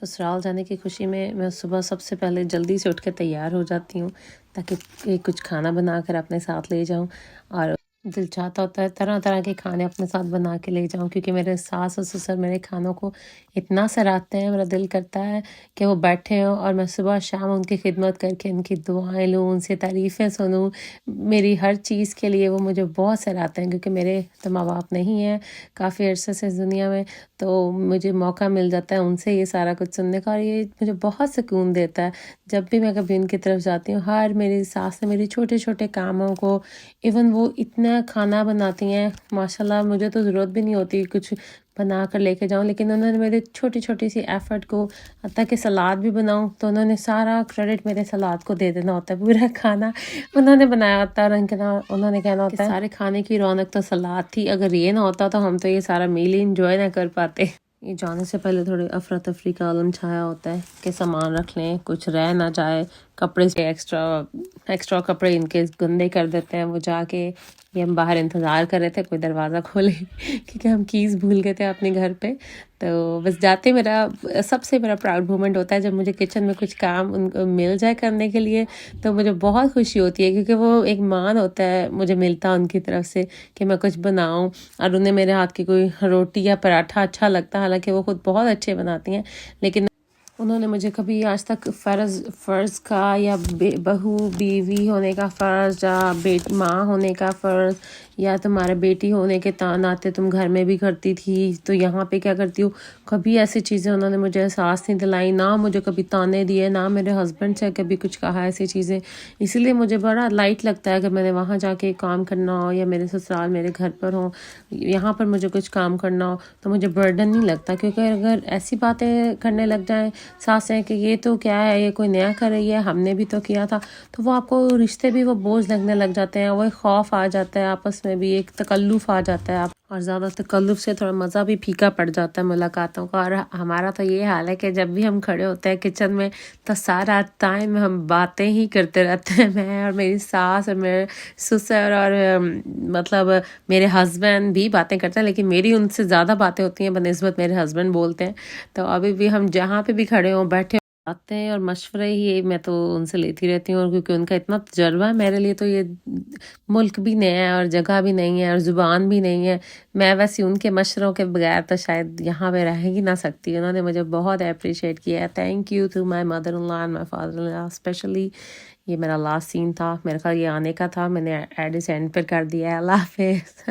سسرال جانے کی خوشی میں صبح سب سے پہلے جلدی سے اٹھ کے تیار ہو جاتی ہوں تاکہ کچھ کھانا بنا کر اپنے ساتھ لے جاؤں، اور دل چاہتا ہوتا ہے طرح طرح کے کھانے اپنے ساتھ بنا کے لے جاؤں، کیونکہ میرے ساس اور سسر میرے کھانوں کو اتنا سراہتے ہیں، میرا دل کرتا ہے کہ وہ بیٹھے ہوں اور میں صبح شام ان کی خدمت کر کے ان کی دعائیں لوں، ان سے تعریفیں سنوں۔ میری ہر چیز کے لیے وہ مجھے بہت سراہتے ہیں، کیونکہ میرے تو ماں باپ نہیں ہیں کافی عرصے سے اس دنیا میں، تو مجھے موقع مل جاتا ہے ان سے یہ سارا کچھ سننے کا، اور یہ مجھے بہت سکون دیتا ہے۔ جب بھی میں کبھی ان کی طرف جاتی ہوں، ہر میری ساس نے میری چھوٹے چھوٹے کاموں کو، ایون وہ اتنا کھانا بناتی ہیں ماشاءاللہ، مجھے تو ضرورت بھی نہیں ہوتی کچھ بنا کر لے کے جاؤں، لیکن انہوں نے میرے چھوٹی چھوٹی سی ایفرٹ کو، حتیٰ کہ سلاد بھی بناؤں تو انہوں نے سارا کریڈٹ میرے سلاد کو دے دینا ہوتا ہے، پورا کھانا انہوں نے بنایا ہوتا ہے، اور انہوں نے کہنا ہوتا ہے سارے کھانے کی رونق تو سلاد تھی، اگر یہ نہ ہوتا تو ہم تو یہ سارا میل ہی انجوائے نہ کر پاتے۔ یہ جانے سے پہلے تھوڑی افراتفری کا عالم چھایا ہوتا ہے کہ سامان رکھ لیں، کچھ رہ نہ جائے، کپڑے سے ایکسٹرا کپڑے ان کے گندے کر دیتے ہیں وہ جا کے، یہ ہم باہر انتظار کر رہے تھے کوئی دروازہ کھولے کیونکہ ہم کیز بھول گئے تھے اپنے گھر پہ۔ تو بس جاتے میرا سب سے بڑا پراؤڈ مومنٹ ہوتا ہے جب مجھے کچن میں کچھ کام ان کو مل جائے کرنے کے لیے، تو مجھے بہت خوشی ہوتی ہے، کیونکہ وہ ایک مان ہوتا ہے مجھے ملتا ان کی طرف سے کہ میں کچھ بناؤں، اور انہیں میرے ہاتھ کی کوئی روٹی یا پراٹھا اچھا لگتا ہے، حالانکہ وہ خود بہت اچھے بناتی ہیں، لیکن انہوں نے مجھے کبھی آج تک فرض کا یا بہو بیوی ہونے کا فرض، یا ماں ہونے کا فرض، یا تمہارے بیٹی ہونے کے ناطے تم گھر میں بھی کرتی تھی تو یہاں پہ کیا کرتی ہو، کبھی ایسی چیزیں انہوں نے مجھے احساس نہیں دلائی، نہ مجھے کبھی تانے دیے، نہ میرے ہسبینڈ سے کبھی کچھ کہا ایسی چیزیں۔ اسی لیے مجھے بڑا لائٹ لگتا ہے کہ میں نے وہاں جا کے کام کرنا ہو، یا میرے سسرال میرے گھر پر ہوں، یہاں پر مجھے کچھ کام کرنا ہو تو مجھے برڈن نہیں لگتا، کیونکہ اگر ایسی باتیں کرنے لگ جائیں ساسیں کہ یہ تو کیا ہے، یہ کوئی نیا کر رہی ہے، ہم نے بھی تو کیا تھا، تو وہ آپ کو رشتے بھی وہ بوجھ لگنے لگ جاتے ہیں، وہ ایک خوف آ جاتا ہے آپس میں بھی، ایک تکلف آ جاتا ہے، اور زیادہ تکلف سے تھوڑا مزہ بھی پھیکا پڑ جاتا ہے ملاقاتوں کا۔ اور ہمارا تو یہ حال ہے کہ جب بھی ہم کھڑے ہوتے ہیں کچن میں تو سارا ٹائم ہم باتیں ہی کرتے رہتے ہیں، میں اور میری ساس اور میرے سسر، اور مطلب میرے ہسبینڈ بھی باتیں کرتے ہیں، لیکن میری ان سے زیادہ باتیں ہوتی ہیں بنسبت میرے ہسبینڈ بولتے ہیں۔ تو ابھی بھی ہم جہاں پہ بھی کھڑے ہوں بیٹھے آتے ہیں، اور مشورے ہی میں تو ان سے لیتی رہتی ہوں، اور کیونکہ ان کا اتنا تجربہ ہے میرے لیے، تو یہ ملک بھی نیا ہے اور جگہ بھی نہیں ہے اور زبان بھی نہیں ہے، میں ویسے ان کے مشوروں کے بغیر تو شاید یہاں پہ رہ ہی نہ سکتی۔ انہوں نے مجھے بہت اپریشیٹ کیا ہے، thank you to my mother in law and my father in law especially. یہ میرا لاسٹ سین تھا، میرے خیال یہ آنے کا تھا، میں نے ایڈ سینڈ پہ کر دیا ہے۔ اللہ حافظ۔